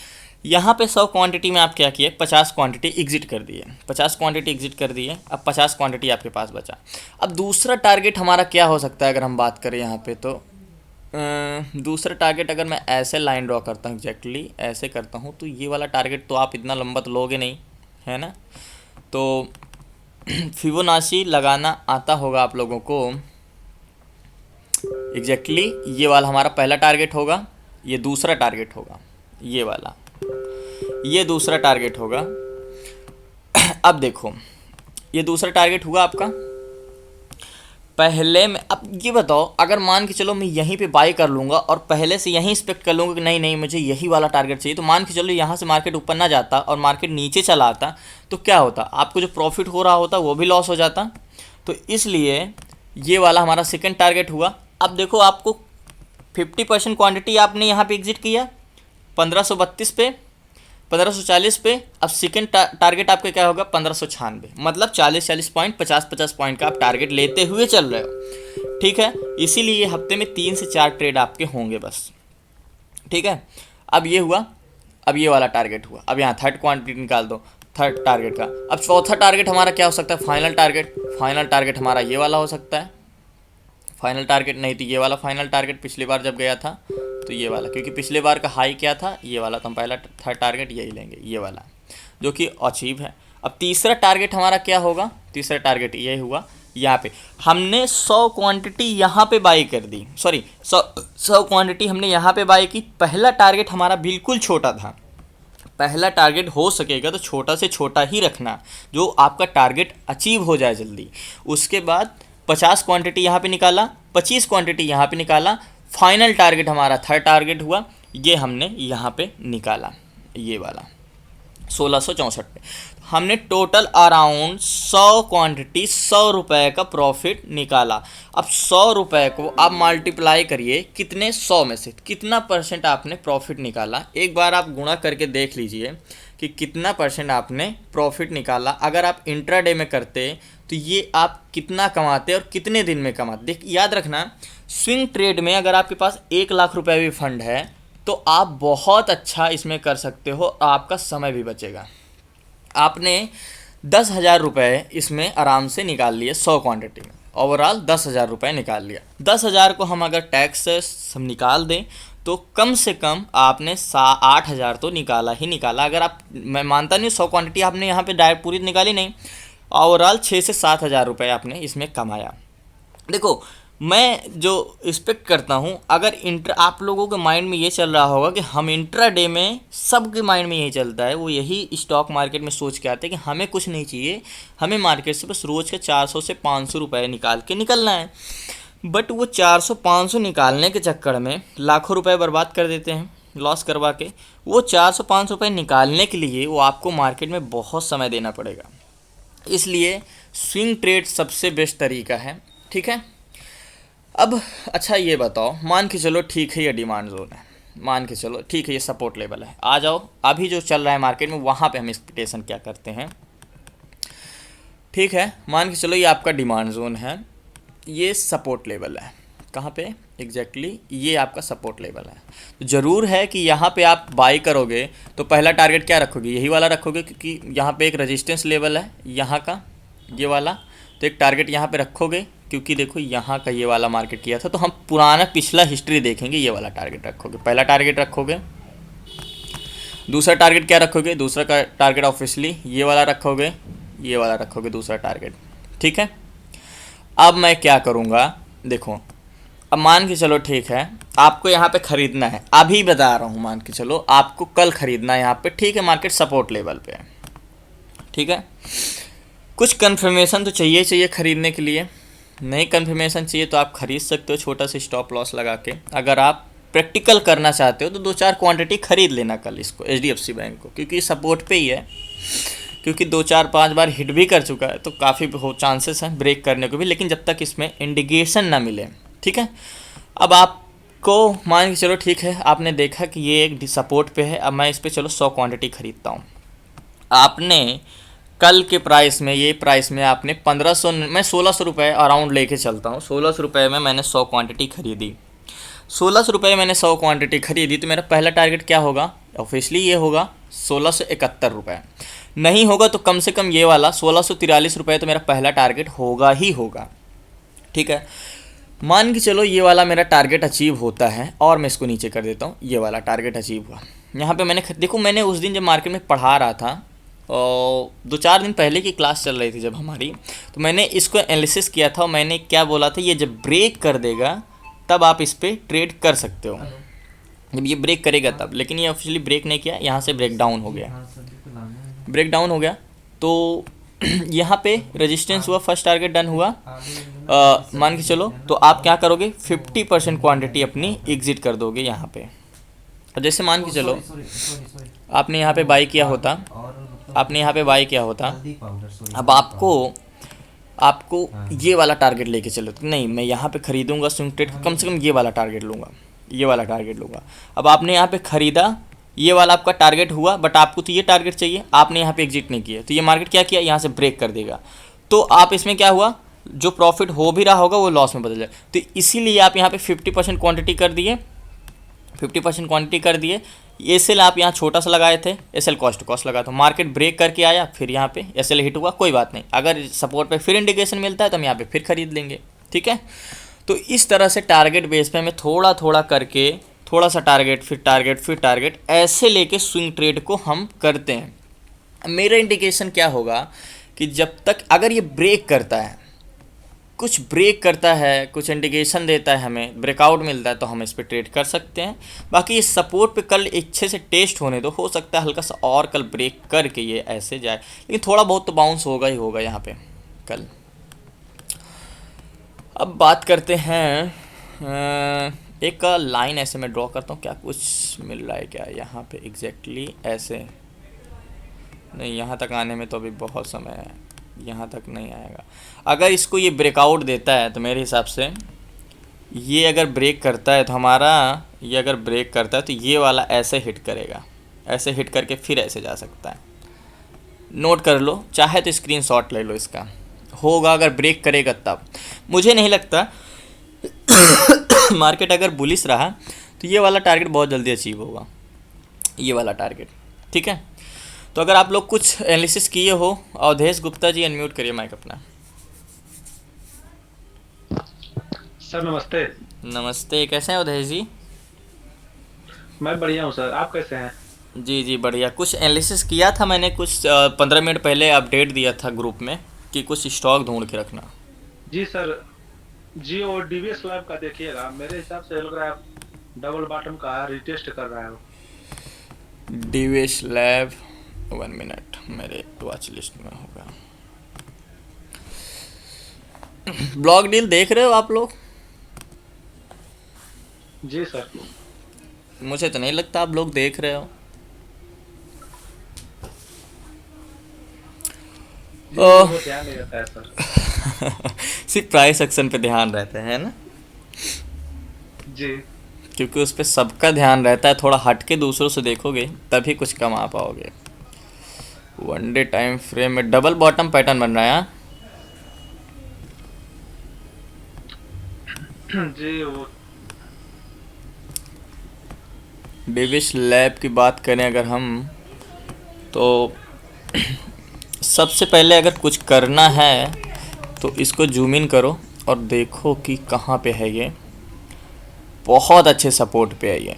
Speaker 1: यहाँ पे 100 क्वांटिटी में आप क्या किए, 50 क्वांटिटी एग्जिट कर दिए, 50 क्वांटिटी एग्जिट कर दिए। अब 50 क्वांटिटी आपके पास बचा। अब दूसरा टारगेट हमारा क्या हो सकता है अगर हम बात करें यहाँ पे, तो दूसरा टारगेट अगर मैं ऐसे लाइन ड्रॉ करता हूँ, एग्जैक्टली ऐसे करता हूँ, तो ये वाला टारगेट तो आप इतना लंबा तो लोगे नहीं, है ना। तो फिबोनाची लगाना आता होगा आप लोगों को। एग्जैक्टली ये वाला हमारा पहला टारगेट होगा, ये दूसरा टारगेट होगा, ये वाला, ये दूसरा टारगेट होगा। अब देखो ये दूसरा टारगेट हुआ आपका। पहले में अब ये बताओ, अगर मान के चलो मैं यहीं पे बाई कर लूँगा और पहले से यहीं एक्सपेक्ट कर लूँगा कि नहीं नहीं मुझे यही वाला टारगेट चाहिए, तो मान के चलो यहाँ से मार्केट ऊपर ना जाता और मार्केट नीचे चला आता, तो क्या होता, आपको जो प्रॉफिट हो रहा होता वो भी लॉस हो जाता। तो इसलिए ये वाला हमारा सेकेंड टारगेट हुआ। अब देखो आपको 50% क्वान्टिटी आपने यहाँ पर एग्जिट किया 1532 पे, 1540 पे। अब सेकेंड टारगेट आपका क्या होगा 1596, मतलब 40 पॉइंट 50 पॉइंट का आप टारगेट लेते हुए चल रहे हो, ठीक है। इसीलिए हफ्ते में 3 से 4 ट्रेड आपके होंगे बस, ठीक है। अब ये हुआ, अब ये वाला टारगेट हुआ। अब यहाँ थर्ड क्वांटिटी निकाल दो, थर्ड टारगेट का। अब चौथा टारगेट हमारा क्या हो सकता है, फाइनल टारगेट। फाइनल टारगेट हमारा ये वाला हो सकता है, फाइनल टारगेट नहीं तो ये वाला फाइनल टारगेट पिछली बार जब गया था तो ये वाला, क्योंकि पिछले बार का हाई क्या था ये वाला, तो हम पहला थर्ड टारगेट यही लेंगे, ये वाला जो कि अचीव है। अब तीसरा टारगेट हमारा क्या होगा, तीसरा टारगेट ये हुआ। यहाँ पे हमने 100 क्वांटिटी यहाँ पे बाई कर दी, सॉरी 100 क्वांटिटी हमने यहाँ पे बाई की। पहला टारगेट हमारा बिल्कुल छोटा था, पहला टारगेट हो सकेगा तो छोटा से छोटा ही रखना, जो आपका टारगेट अचीव हो जाए जल्दी। उसके बाद 50 क्वांटिटी यहाँ पे निकाला, 25 क्वांटिटी यहाँ पे निकाला। फाइनल टारगेट हमारा थर्ड टारगेट हुआ, ये हमने यहाँ पे निकाला, ये वाला 1664 पे। हमने टोटल अराउंड 100 क्वांटिटी 100 रुपये का प्रॉफिट निकाला। अब 100 रुपये को आप मल्टीप्लाई करिए कितने 100 में से कितना परसेंट आपने प्रॉफिट निकाला। एक बार आप गुणा करके देख लीजिए कि कितना परसेंट आपने प्रॉफिट निकाला। अगर आप इंट्राडे में करते तो ये आप कितना कमाते और कितने दिन में कमाते। देख याद रखना, स्विंग ट्रेड में अगर आपके पास 1 लाख रुपए भी फंड है तो आप बहुत अच्छा इसमें कर सकते हो, आपका समय भी बचेगा। आपने 10,000 रुपये इसमें आराम से निकाल लिए 100 क्वांटिटी में, ओवरऑल 10,000 रुपये निकाल लिया। 10,000 को हम अगर टैक्स से हम निकाल दें तो कम से कम आपने 8,000 तो निकाला ही निकाला। अगर आप, मैं मानता नहीं 100 क्वांटिटी आपने यहाँ पे डायरेक्ट पूरी निकाली नहीं, ओवरऑल 6 से 7,000 रुपये आपने इसमें कमाया। देखो मैं जो एक्सपेक्ट करता हूँ, अगर आप लोगों के माइंड में ये चल रहा होगा कि हम इंट्राडे में, सबके माइंड में यही चलता है, वो यही स्टॉक मार्केट में सोच के आते हैं कि हमें कुछ नहीं चाहिए, हमें मार्केट से बस रोज़ के 400 से 500 रुपये निकाल के निकलना है। बट वो 400-500 निकालने के चक्कर में लाखों रुपए बर्बाद कर देते हैं लॉस करवा के। वो 400-500 रुपये निकालने के लिए वो आपको मार्केट में बहुत समय देना पड़ेगा। इसलिए स्विंग ट्रेड सबसे बेस्ट तरीका है। ठीक है। अब अच्छा ये बताओ, मान के चलो ठीक है ये डिमांड जोन है, मान के चलो ठीक है ये सपोर्ट लेवल है, आ जाओ अभी जो चल रहा है मार्केट में वहाँ पे हम एक्सपेक्टेशन क्या करते हैं। ठीक है, मान के चलो ये आपका डिमांड जोन है, ये सपोर्ट लेवल है, कहाँ पे एग्जैक्टली ये आपका सपोर्ट लेवल है। तो ज़रूर है कि यहाँ पे आप बाई करोगे तो पहला टारगेट क्या रखोगे, यही वाला रखोगे, क्योंकि यहाँ पे एक रेजिस्टेंस लेवल है यहाँ का, ये वाला। तो एक टारगेट यहाँ पे रखोगे, क्योंकि देखो यहाँ का ये वाला मार्केट किया था, तो हम पुराना पिछला हिस्ट्री देखेंगे, ये वाला टारगेट रखोगे, पहला टारगेट रखोगे। दूसरा टारगेट क्या रखोगे, दूसरा का टारगेट ऑब्वियसली ये वाला रखोगे, ये वाला रखोगे दूसरा टारगेट। ठीक है। अब मैं क्या करूँगा, देखो अब मान के चलो ठीक है आपको यहाँ पे ख़रीदना है, अभी बता रहा हूँ, मान के चलो आपको कल ख़रीदना है यहाँ पे। ठीक है, मार्केट सपोर्ट लेवल पे है। ठीक है, कुछ कंफर्मेशन तो चाहिए ख़रीदने के लिए, नहीं कंफर्मेशन चाहिए तो आप ख़रीद सकते हो छोटा सा स्टॉप लॉस लगा के। अगर आप प्रैक्टिकल करना चाहते हो तो 2-4 क्वांटिटी ख़रीद लेना कल इसको, HDFC बैंक को, क्योंकि सपोर्ट पे ही है, क्योंकि 2-4-5 बार हिट भी कर चुका है, तो काफ़ी हो चांसेस हैं ब्रेक करने को भी, लेकिन जब तक इसमें इंडिकेशन ना मिले। ठीक है। अब आपको मान के चलो ठीक है आपने देखा कि ये एक सपोर्ट पे है, अब मैं इस पर चलो 100 क्वांटिटी ख़रीदता हूँ। आपने कल के प्राइस में, ये प्राइस में आपने 1500, मैं 1600 रुपये अराउंड लेके चलता हूँ, 1600 रुपये में मैंने 100 क्वांटिटी ख़रीदी। 1600 रुपये मैंने 100 क्वांटिटी ख़रीदी, तो मेरा पहला टारगेट क्या होगा, ऑब्वियसली ये होगा 1671 रुपये। नहीं होगा तो कम से कम ये वाला 1643 रुपये तो मेरा पहला टारगेट होगा ही होगा। ठीक है, मान के चलो ये वाला मेरा टारगेट अचीव होता है, और मैं इसको नीचे कर देता हूँ, ये वाला टारगेट अचीव हुआ। यहाँ पे मैंने देखो, मैंने उस दिन जब मार्केट में पढ़ा रहा था, और 2-4 दिन पहले की क्लास चल रही थी जब हमारी, तो मैंने इसको एनालिसिस किया था, और मैंने क्या बोला था, ये जब ब्रेक कर देगा तब आप इस पर ट्रेड कर सकते हो, जब ये ब्रेक करेगा तब। लेकिन ये ऑफिशियली ब्रेक नहीं किया, यहाँ से ब्रेक डाउन हो गया, ब्रेक डाउन हो गया। तो यहाँ पे रेजिस्टेंस हुआ, फर्स्ट टारगेट डन हुआ, मान के चलो तो आप क्या करोगे, 50% क्वांटिटी अपनी एग्जिट कर दोगे यहाँ पे। और जैसे मान के चलो आपने यहाँ पे बाई किया होता, आपने यहाँ पे बाई किया होता, अब आपको ये वाला टारगेट लेके चलो, तो नहीं मैं यहाँ पे ख़रीदूँगा स्विंग ट्रेड, कम से कम ये वाला टारगेट लूँगा, ये वाला टारगेट लूँगा। अब आपने यहाँ पे ख़रीदा, ये वाला आपका टारगेट हुआ, बट आपको तो ये टारगेट चाहिए, आपने यहाँ पे एग्जिट नहीं किया, तो ये मार्केट क्या किया, यहाँ से ब्रेक कर देगा, तो आप इसमें क्या हुआ, जो प्रॉफिट हो भी रहा होगा वो लॉस में बदल जाए। तो इसीलिए आप यहाँ पे 50% क्वांटिटी कर दिए, 50% क्वांटिटी कर दिए। एसएल आप यहाँ छोटा सा लगाए थे, एसएल कॉस्ट टू कॉस्ट लगा, तो मार्केट ब्रेक करके आया, फिर यहाँ पे एसएल हिट हुआ, कोई बात नहीं, अगर सपोर्ट पे फिर इंडिकेशन मिलता है तो हम यहाँ पे फिर खरीद लेंगे। ठीक है, तो इस तरह से टारगेट बेस पे हमें थोड़ा थोड़ा करके, थोड़ा सा टारगेट फिर टारगेट फिर टारगेट, ऐसे लेके स्विंग ट्रेड को हम करते हैं। मेरा इंडिकेशन क्या होगा कि जब तक अगर ये ब्रेक करता है, कुछ ब्रेक करता है, कुछ इंडिकेशन देता है, हमें ब्रेकआउट मिलता है, तो हम इस पर ट्रेड कर सकते हैं। बाकी इस सपोर्ट पे कल अच्छे से टेस्ट होने दो, हो सकता है हल्का सा और कल ब्रेक करके ये ऐसे जाए, लेकिन थोड़ा बहुत तो बाउंस होगा ही होगा यहाँ पे कल। अब बात करते हैं, एक लाइन ऐसे मैं ड्रॉ करता हूँ, क्या कुछ मिल रहा है क्या यहाँ पे एग्जैक्टली ऐसे, नहीं यहाँ तक आने में तो अभी बहुत समय है, यहाँ तक नहीं आएगा। अगर इसको ये ब्रेकआउट देता है तो मेरे हिसाब से ये अगर ब्रेक करता है तो हमारा, ये अगर ब्रेक करता है तो ये वाला ऐसे हिट करेगा, ऐसे हिट करके फिर ऐसे जा सकता है। नोट कर लो, चाहे तो स्क्रीनशॉट ले लो इसका, होगा अगर ब्रेक करेगा तब। मुझे नहीं लगता मार्केट अगर बुलिश रहा तो ये वाला टारगेट बहुत जल्दी अचीव होगा, ये वाला टारगेट। ठीक है, तो अगर आप लोग कुछ एनालिसिस किए हो, अवधेश गुप्ता जी अनम्यूट करिए माइक अपना।
Speaker 3: सर नमस्ते।
Speaker 1: नमस्ते, कैसे हैं अवधेश जी?
Speaker 3: मैं बढ़िया हूँ सर, आप कैसे हैं?
Speaker 1: जी जी बढ़िया। कुछ एनालिसिस किया था मैंने, कुछ 15 मिनट पहले अपडेट दिया था ग्रुप में कि कुछ स्टॉक ढूंढ के रखना।
Speaker 3: जी सर, जी और डीवीएस लैब का देखिएगा, मेरे हिसाब से लग रहा है डबल बॉटम का रिटेस्ट कर रहा है वो।
Speaker 1: डीवीएस लैब 1 मिनट, मेरे वॉच लिस्ट में होगा। ब्लॉक डील देख रहे हो आप लोग?
Speaker 3: जी सर।
Speaker 1: मुझे तो नहीं लगता आप लोग देख रहे हो। ओह।
Speaker 3: वो ध्यान नहीं रहता है सर।
Speaker 1: सिर्फ प्राइस एक्शन पे ध्यान रहता है ना,
Speaker 3: जी।
Speaker 1: क्योंकि उस पर सबका ध्यान रहता है। थोड़ा हट के दूसरों से देखोगे तभी कुछ कमा पाओगे। 1 डे टाइम फ्रेम में डबल बॉटम पैटर्न बन रहा है। हाँ?
Speaker 3: जी वो
Speaker 1: डेविस लैब की बात करें अगर हम, तो सबसे पहले अगर कुछ करना है तो इसको जूम इन करो और देखो कि कहाँ पे है ये। बहुत अच्छे सपोर्ट पे है ये,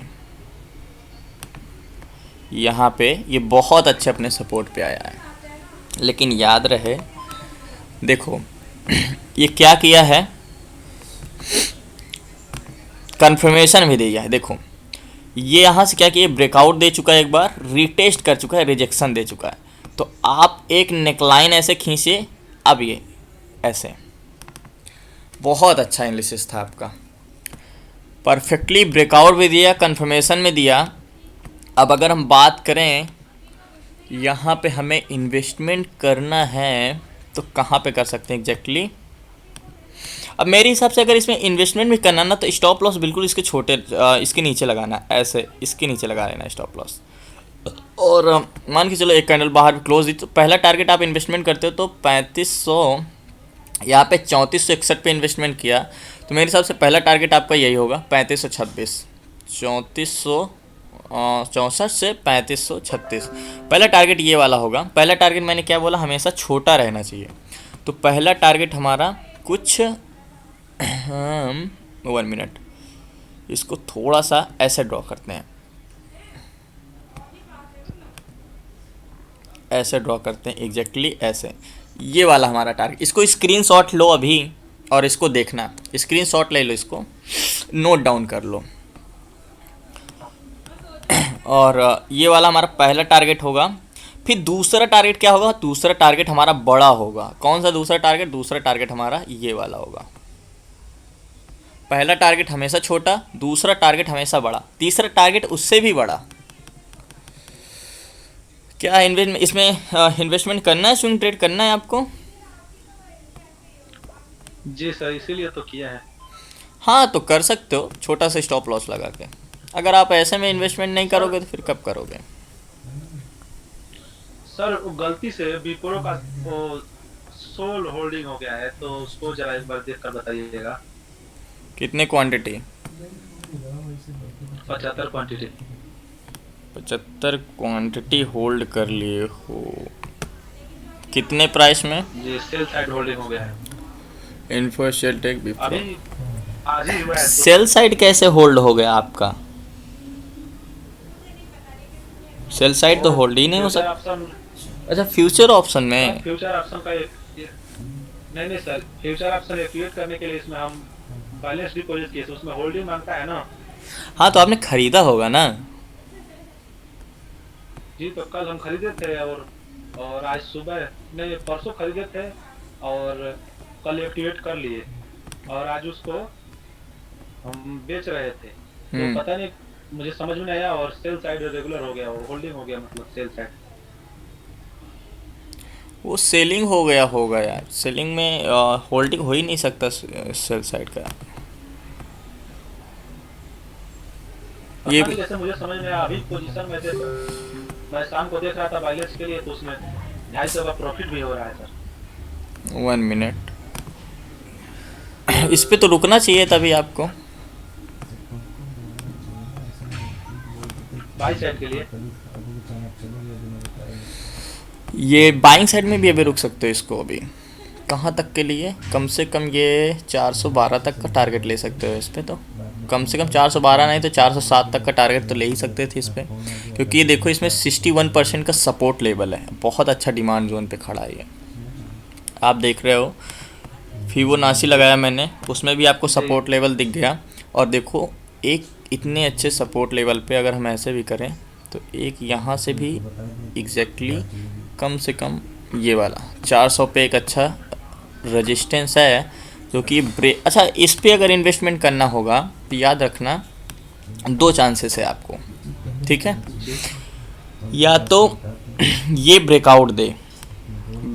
Speaker 1: यहाँ पे ये बहुत अच्छे अपने सपोर्ट पे आया है। लेकिन याद रहे, देखो ये क्या किया है, कंफर्मेशन भी दिया है। देखो ये यहाँ से क्या किया, ब्रेकआउट दे चुका है, एक बार रीटेस्ट कर चुका है, रिजेक्शन दे चुका है। तो आप एक नेकलाइन ऐसे खींचिए, अब ये ऐसे, बहुत अच्छा एनालिसिस था आपका, परफेक्टली ब्रेकआउट भी दिया, कंफर्मेशन में दिया। अब अगर हम बात करें यहाँ पे हमें इन्वेस्टमेंट करना है तो कहाँ पे कर सकते हैं एग्जैक्टली। अब मेरे हिसाब से अगर इसमें इन्वेस्टमेंट भी करना ना तो स्टॉप लॉस बिल्कुल इसके छोटे इसके नीचे लगाना, ऐसे इसके नीचे लगा लेना स्टॉप लॉस। और मान के चलो एक कैंडल बाहर क्लोज दी, तो पहला टारगेट आप इन्वेस्टमेंट करते हो तो 3500, यहाँ पे 3461 पे इन्वेस्टमेंट किया, तो मेरे हिसाब से पहला टारगेट आपका यही होगा 3526, 3464 से 3536, पहला टारगेट ये वाला होगा। पहला टारगेट मैंने क्या बोला, हमेशा छोटा रहना चाहिए। तो पहला टारगेट हमारा कुछ 1 मिनट, इसको थोड़ा सा ऐसे ड्रॉ करते हैं, ऐसे ड्रॉ करते हैं एग्जैक्टली ऐसे, ये वाला हमारा टारगेट। इसको स्क्रीनशॉट लो अभी और इसको देखना, स्क्रीनशॉट ले लो, इसको नोट डाउन कर लो। और ये वाला हमारा पहला टारगेट होगा। फिर दूसरा टारगेट क्या होगा, दूसरा टारगेट हमारा बड़ा होगा। कौन सा दूसरा टारगेट, दूसरा टारगेट हमारा ये वाला होगा। पहला टारगेट हमेशा छोटा, दूसरा टारगेट हमेशा बड़ा, तीसरा टारगेट उससे भी बड़ा। क्या इसमें इन्वेस्टमेंट करना है, स्विंग ट्रेड करना है आपको?
Speaker 3: जी सर, इसीलिए तो किया है।
Speaker 1: हाँ तो कर सकते हो छोटा सा स्टॉप लॉस लगा के। अगर आप ऐसे में इन्वेस्टमेंट नहीं करोगे तो फिर कब करोगे?
Speaker 3: सर वो गलती से विप्रो का वो सोल होल्डिंग हो गया है, तो उसको जरा एक बार देख कर बताइएगा।
Speaker 1: कितने क्वांटिटी?
Speaker 3: 75 क्वांटिटी।
Speaker 1: 75 क्वांटिटी होल्ड कर लिए हो, कितने प्राइस में?
Speaker 3: जी सेल साइड होल्डिंग हो गया है
Speaker 1: इन्फो शेल टेक विप्रो।
Speaker 3: अभी, आज ही हुआ है।
Speaker 1: सेल साइड कैसे होल्ड हो गया आपका? सेल साइड तो होल्ड ही नहीं हो सकता।
Speaker 3: ऑप्शन,
Speaker 1: अच्छा फ्यूचर ऑप्शन में?
Speaker 3: फ्यूचर ऑप्शन का नहीं सर, फ्यूचर ऑप्शन एक्टिवेट करने के लिए इसमें हम बैलेंस डिपॉजिट किए, उसमें होल्डिंग मांगता है ना।
Speaker 1: हाँ तो आपने खरीदा होगा ना?
Speaker 3: जी तो कल हम खरीदे थे और आज सुबह नहीं परसों खरीदे थे और कल एक्टिवेट कर लिए और आज उसको हम बेच रहे थे। तो पता नहीं मुझे समझ में नहीं आया और सेल साइड रेगुलर हो गया और होल्डिंग हो गया, मतलब सेल साइड।
Speaker 1: वो सेलिंग हो गया होगा यार, सेलिंग में होल्डिंग हो ही नहीं सकता सेल साइड का। ये
Speaker 3: पता नहीं जैसे मुझे समझ में आया, अभी पोजीशन में थे, मैं शाम को देख रहा था बैलेंस के लिए, तो उसमें 250 का प्रॉफिट भी हो रहा है सर।
Speaker 1: 1 मिनट, इस पे तो रुकना चाहिए तभी आपको।
Speaker 3: बाई साइड के लिए
Speaker 1: ये बाइंग साइड में भी अभी रुक सकते हो इसको। अभी कहाँ तक के लिए? कम से कम ये 412 तक का टारगेट ले सकते हो इस पे। तो कम से कम 412 नहीं तो 407 तक का टारगेट तो ले ही सकते थे इस पे, क्योंकि ये देखो इसमें 61% का सपोर्ट लेवल है, बहुत अच्छा डिमांड जोन पे खड़ा है ये। आप देख रहे हो फिबोनाची लगाया मैंने, उसमें भी आपको सपोर्ट लेवल दिख गया। और देखो एक इतने अच्छे सपोर्ट लेवल पे अगर हम ऐसे भी करें तो एक यहाँ से भी एग्जैक्टली कम से कम ये वाला 400 पे एक अच्छा रेजिस्टेंस है जो कि अच्छा इस पे अगर इन्वेस्टमेंट करना होगा तो याद रखना 2 चांसेस है आपको, ठीक है? या तो ये ब्रेकआउट दे,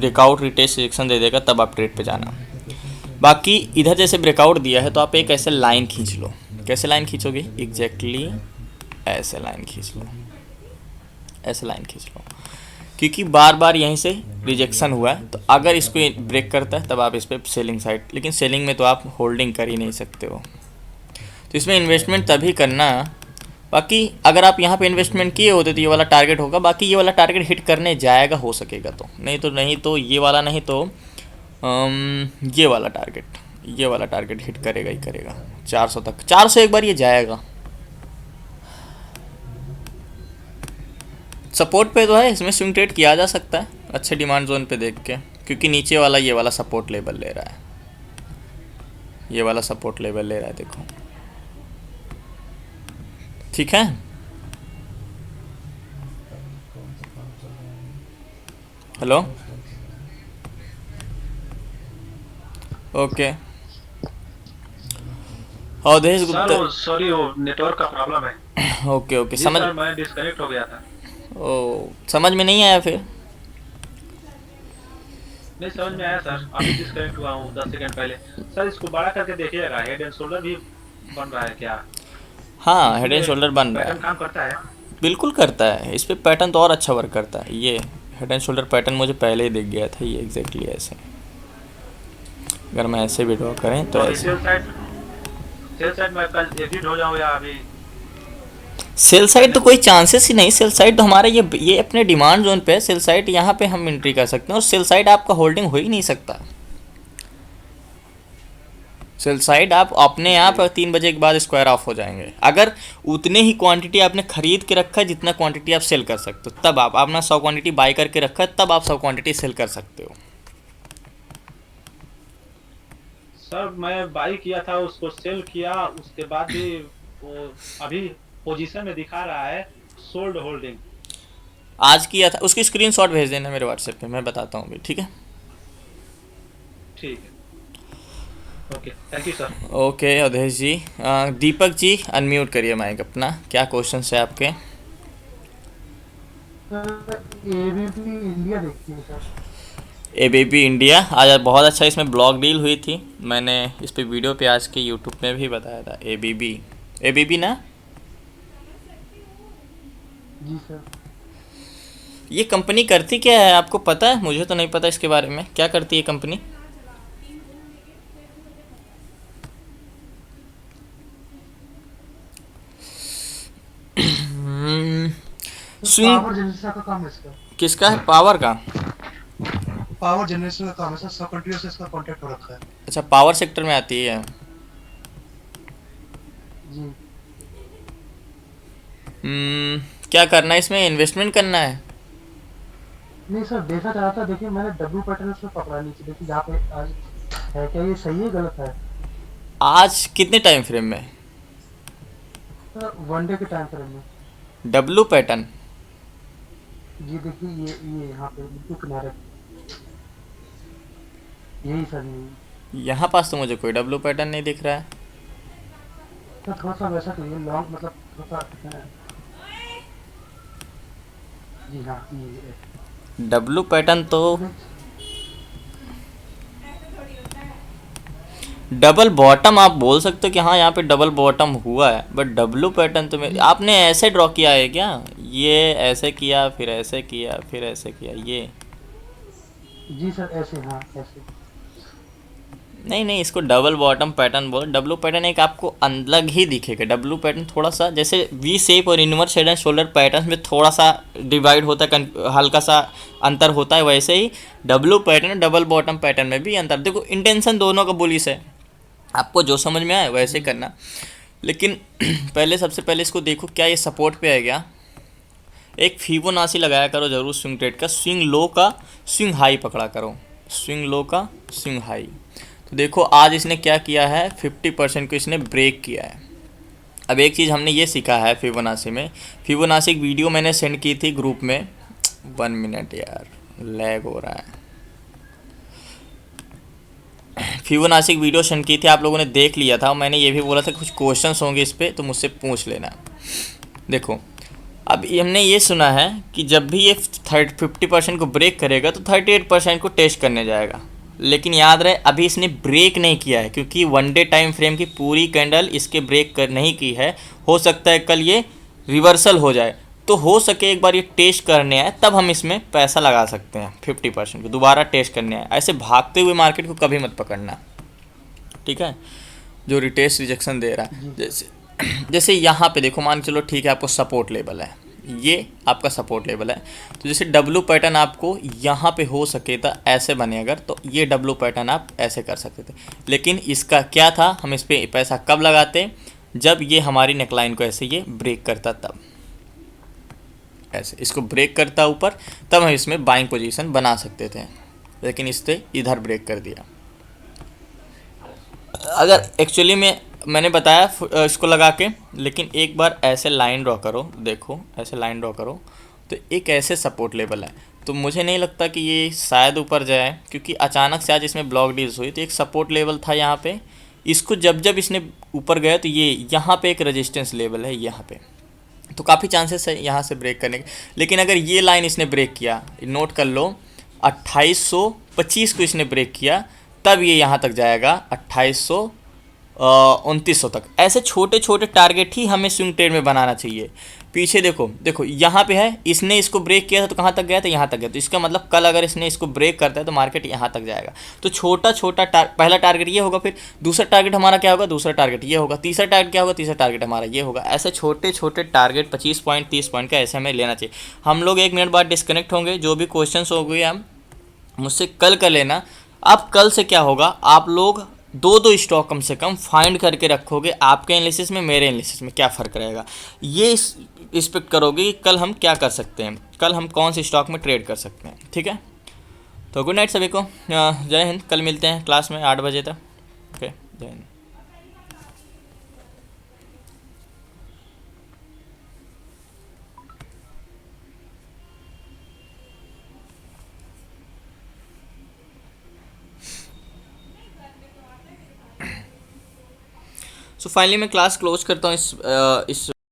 Speaker 1: ब्रेकआउट रिटेस्ट रिजेक्शन दे देगा तब आप ट्रेड पे जाना। बाकी इधर जैसे ब्रेकआउट दिया है तो आप एक ऐसे लाइन खींच लो। कैसे लाइन खींचोगे? एग्जैक्टली ऐसे लाइन खींच लो, ऐसे लाइन खींच लो, क्योंकि बार बार यहीं से रिजेक्शन हुआ है। तो अगर इसको ब्रेक करता है तब आप इस पर सेलिंग साइड, लेकिन सेलिंग में तो आप होल्डिंग कर ही नहीं सकते हो, तो इसमें इन्वेस्टमेंट तभी करना। बाकी अगर आप यहाँ पे इन्वेस्टमेंट किए होते तो ये वाला टारगेट होगा, बाकी ये वाला टारगेट हिट करने जाएगा हो सकेगा तो, नहीं तो ये वाला, नहीं तो ये वाला टारगेट हिट करेगा ही करेगा 400 तक। 400 एक बार ये जाएगा। सपोर्ट पे तो है, इसमें स्विंग ट्रेड किया जा सकता है अच्छे डिमांड जोन पे देख के, क्योंकि नीचे वाला ये वाला सपोर्ट लेवल ले रहा है, ये वाला सपोर्ट लेवल ले रहा है, देखो ठीक है। Hello, okay. Avdhesh Gupta,
Speaker 3: sorry वो नेटवर्क का प्रॉब्लम है।
Speaker 1: ओके
Speaker 3: जी
Speaker 1: समझ,
Speaker 3: सर, मैं डिस्कनेक्ट हो गया था।
Speaker 1: ओ समझ में नहीं आया फिर?
Speaker 3: नहीं समझ में आया सर, अभी डिस्कनेक्ट हुआ हूँ 10 सेकंड पहले। सर इसको बड़ा करके देखिएगा, हेड एंड शोल्डर भी बन रहा है क्या?
Speaker 1: हाँ, हेड एंड शोल्डर बन रहा है,
Speaker 3: पैटर्न काम करता है?
Speaker 1: बिल्कुल करता है। इस पे पैटर्न तो और अच्छा वर्क करता है। ये हेड एंड शोल्डर पैटर्न मुझे पहले ही दिख गया था, ये एग्जैक्टली ऐसे। अगर मैं ऐसे भी ड्रॉ करें तो ऐसे।
Speaker 3: सेल साइड में कल एग्जिट हो जाऊँ या अभी?
Speaker 1: सेल साइड तो कोई चांसेस ही नहीं। सेल साइड तो हमारा ये अपने डिमांड जोन पे है। सेल साइड यहाँ पे हम एंट्री कर सकते हैं, और सेल साइड आपका होल्डिंग हो ही नहीं सकता। सेल साइड आप अपने आप 3 बजे के बाद स्क्वायर ऑफ हो जाएंगे। अगर उतने ही क्वांटिटी आपने खरीद के रखा है जितना क्वांटिटी आप सेल कर सकते हो, तब आप अपना 100 क्वांटिटी बाई करके रखा है, तब आप 100 क्वांटिटी सेल कर सकते हो।
Speaker 3: सर मैं बाई किया था, उसको सेल किया, उसके बाद भी वो अभी पोजीशन में दिखा रहा है सोल्ड होल्डिंग।
Speaker 1: आज किया था, उसकी स्क्रीनशॉट भेज देना मेरे व्हाट्सएप पे, मैं बताता हूँ अभी, ठीक है?
Speaker 3: ठीक है, okay, thank you sir.
Speaker 1: Okay Avdhesh ji. Deepak ji unmute करिए माइक अपना, क्या क्वेश्चन है आपके?
Speaker 4: एबीपी इंडिया देखती है सर।
Speaker 1: एबीपी इंडिया आज बहुत अच्छा, इसमें ब्लॉग डील हुई थी, मैंने इस पे वीडियो पे आज के यूट्यूब में भी बताया था। एबीबी ना,
Speaker 4: जी सर।
Speaker 1: ये कंपनी करती क्या है आपको पता है? मुझे तो नहीं पता इसके बारे में, क्या करती है कंपनी? स्विंग,
Speaker 4: पावर जनरेशन का काम है इसका।
Speaker 1: किसका है? पावर का?
Speaker 4: पावर जनरेशन का काम है सर, सब कंट्री से इसका कॉन्ट्रैक्ट हो रखा है।
Speaker 1: अच्छा, पावर सेक्टर में आती है।
Speaker 4: जी।
Speaker 1: क्या करना है इसमें? इन्वेस्टमेंट करना है?
Speaker 4: नहीं सर, देखा चाह था, देखिए मैंने डब्ल्यू पैटर्न उसमें पकड़ा नीचे, देखिए यहाँ पे आज है, क्या ये सही है गलत है?
Speaker 1: आज कितने टाइम फ्रेम में?
Speaker 4: सर 1 डे के टाइम फ्रेम में।
Speaker 1: W pattern?
Speaker 4: जी देखिए ये यहाँ पे बिल्कुल किनारे, यही सर, यही।
Speaker 1: यहाँ पास तो मुझे कोई डब्लू पैटर्न नहीं दिख रहा है।
Speaker 4: सर थोड़ा सा वैसा करिए, लॉन्ग मतलब थोड़ा सा। जी हाँ, ये
Speaker 1: डब्लू पैटर्न तो डबल बॉटम आप बोल सकते हो कि हाँ यहाँ पे डबल बॉटम हुआ है, बट डब्लू पैटर्न तो मैं, आपने ऐसे ड्रॉ किया है क्या? ये ऐसे किया, फिर ऐसे किया, फिर ऐसे किया, ये?
Speaker 4: जी सर, ऐसे, हाँ ऐसे।
Speaker 1: नहीं, इसको डबल बॉटम पैटर्न बोल। डब्लू पैटर्न एक आपको अलग ही दिखेगा। डब्लू पैटर्न थोड़ा सा जैसे वी शेप और inverse head and shoulder pattern में थोड़ा सा डिवाइड होता है, हल्का सा अंतर होता है, वैसे ही W pattern double bottom pattern में भी अंतर। देखो इंटेंशन दोनों का बुलिश है, आपको जो समझ में आए वैसे करना, लेकिन पहले सबसे पहले इसको देखो क्या ये सपोर्ट पे है क्या। एक फिबोनाची लगाया करो जरूर स्विंग ट्रेड का, स्विंग लो का स्विंग हाई पकड़ा करो, स्विंग लो का स्विंग हाई। तो देखो आज इसने क्या किया है, 50% को इसने ब्रेक किया है। अब एक चीज़ हमने ये सीखा है फिबोनाची में, फिबोनाची की वीडियो मैंने सेंड की थी ग्रुप में। 1 मिनट यार, लैग हो रहा है। फिबोनाची की वीडियो सेंड की थी, आप लोगों ने देख लिया था। मैंने ये भी बोला था कुछ क्वेश्चंस होंगे इस पर तो मुझसे पूछ लेना। देखो अब हमने ये सुना है कि जब भी ये 50% को ब्रेक करेगा तो 38% को टेस्ट करने जाएगा। लेकिन याद रहे अभी इसने ब्रेक नहीं किया है, क्योंकि 1 डे टाइम फ्रेम की पूरी कैंडल इसके ब्रेक कर नहीं की है। हो सकता है कल ये रिवर्सल हो जाए, तो हो सके एक बार ये टेस्ट करने आए तब हम इसमें पैसा लगा सकते हैं। 50% को दोबारा टेस्ट करने आए, ऐसे भागते हुए मार्केट को कभी मत पकड़ना, ठीक है, जो रिटेस्ट रिजेक्शन दे रहा है। जैसे यहाँ पे देखो, मान के चलो ठीक है आपको सपोर्ट लेवल है, ये आपका सपोर्ट लेवल है, तो जैसे डब्लू पैटर्न आपको यहाँ पे हो सके था ऐसे बने अगर, तो ये डब्लू पैटर्न आप ऐसे कर सकते थे। लेकिन इसका क्या था, हम इस पर पैसा कब लगाते, जब ये हमारी नेकलाइन को ऐसे ये ब्रेक करता, तब ऐसे इसको ब्रेक करता ऊपर, तब हम इसमें बाइंग पोजीशन बना सकते थे। लेकिन इससे इधर ब्रेक कर दिया। अगर एक्चुअली में मैंने बताया इसको लगा के, लेकिन एक बार ऐसे लाइन ड्रॉ करो, देखो ऐसे लाइन ड्रॉ करो, तो एक ऐसे सपोर्ट लेवल है, तो मुझे नहीं लगता कि ये शायद ऊपर जाए, क्योंकि अचानक से आज इसमें ब्लॉक डील्स हुई, तो एक सपोर्ट लेवल था यहाँ पे, इसको जब इसने ऊपर गया तो ये यहाँ पे एक रेजिस्टेंस लेवल है यहाँ पे, तो काफ़ी चांसेस है यहाँ से ब्रेक करने के। लेकिन अगर ये लाइन इसने ब्रेक किया, नोट कर लो 2825 को इसने ब्रेक किया, तब ये यहाँ तक जाएगा 2900 तक। ऐसे छोटे छोटे टारगेट ही हमें स्विंग ट्रेड में बनाना चाहिए। पीछे देखो, देखो यहाँ पे है, इसने इसको ब्रेक किया था तो कहाँ तक गया था, यहाँ तक गया, तो इसका मतलब कल अगर इसने इसको ब्रेक करता है तो मार्केट यहाँ तक जाएगा। तो छोटा छोटा पहला टारगेट ये होगा, फिर दूसरा टारगेट हमारा क्या होगा, दूसरा टारगेट ये होगा, तीसरा टारगेट क्या होगा, तीसरा टारगेट हमारा ये होगा। ऐसे छोटे छोटे टारगेट 25 पॉइंट 30 पॉइंट का ऐसे हमें लेना चाहिए। हम लोग 1 मिनट बाद डिस्कनेक्ट होंगे, जो भी क्वेश्चन हो गए हम मुझसे कल कर लेना। अब कल से क्या होगा, आप लोग 2 स्टॉक कम से कम फाइंड करके रखोगे, आपके एनालिसिस में मेरे एनालिसिस में क्या फ़र्क रहेगा, ये एक्सपेक्ट करोगे कि कल हम क्या कर सकते हैं, कल हम कौन से स्टॉक में ट्रेड कर सकते हैं, ठीक है। तो गुड नाइट सभी को, जय हिंद। कल मिलते हैं क्लास में 8 बजे तक, ओके, जय हिंद। सो फाइनली मैं क्लास क्लोज करता हूँ इस